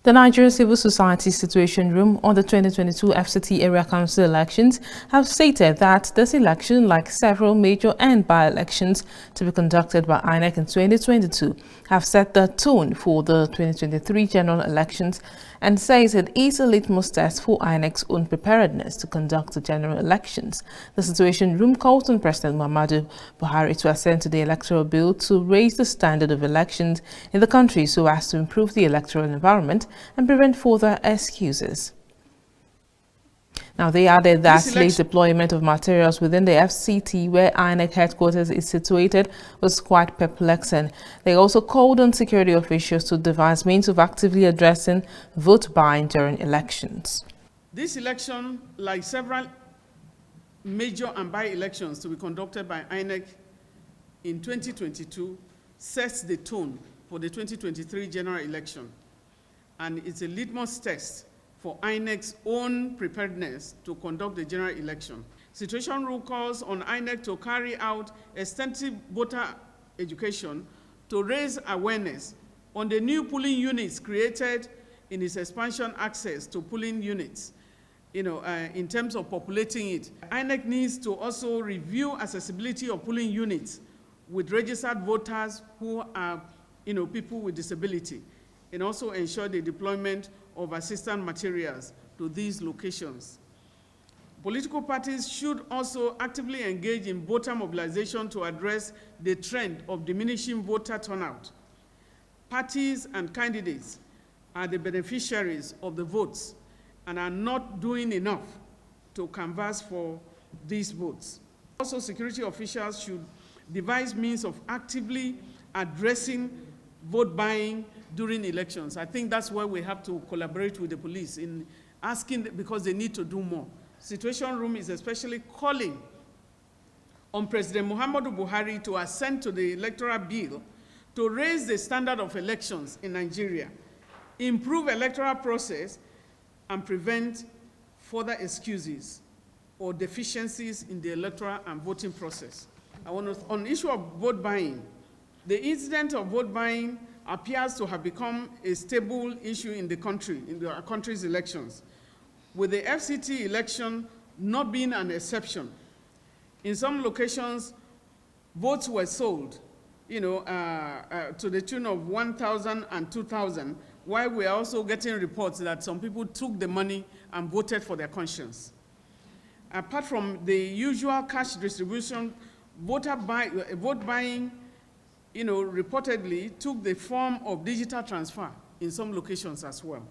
The Nigeria Civil Society Situation Room on the 2022 FCT Area Council elections have stated that this election, like several major and by-elections to be conducted by INEC in 2022, have set the tone for the 2023 general elections and says it is a litmus test for INEC's own preparedness to conduct the general elections. The Situation Room calls on President Muhammadu Buhari to assent to the electoral bill to raise the standard of elections in the country so as to improve the electoral environment and prevent further excuses. Now, they added that late deployment of materials within the FCT, where INEC headquarters is situated, was quite perplexing. They also called on security officials to devise means of actively addressing vote buying during elections. This election, like several major and by-elections to be conducted by INEC in 2022, sets the tone for the 2023 general election. And it's a litmus test for INEC's own preparedness to conduct the general election. Situation Rule calls on INEC to carry out extensive voter education to raise awareness on the new polling units created in its expansion access to polling units, in terms of populating it. INEC needs to also review accessibility of polling units with registered voters who are, people with disability, and also ensure the deployment of assistance materials to these locations. Political parties should also actively engage in voter mobilization to address the trend of diminishing voter turnout. Parties and candidates are the beneficiaries of the votes and are not doing enough to canvass for these votes. Also, security officials should devise means of actively addressing vote buying during elections. I think that's where we have to collaborate with the police in asking, because they need to do more. Situation Room is especially calling on President Muhammadu Buhari to assent to the electoral bill to raise the standard of elections in Nigeria, improve electoral process, and prevent further excuses or deficiencies in the electoral and voting process. On the issue of vote buying, the incident of vote buying appears to have become a stable issue in the country, in our country's elections, with the FCT election not being an exception. In some locations, votes were sold, to the tune of 1,000 and 2,000, while we are also getting reports that some people took the money and voted for their conscience. Apart from the usual cash distribution, vote buying reportedly took the form of digital transfer in some locations as well.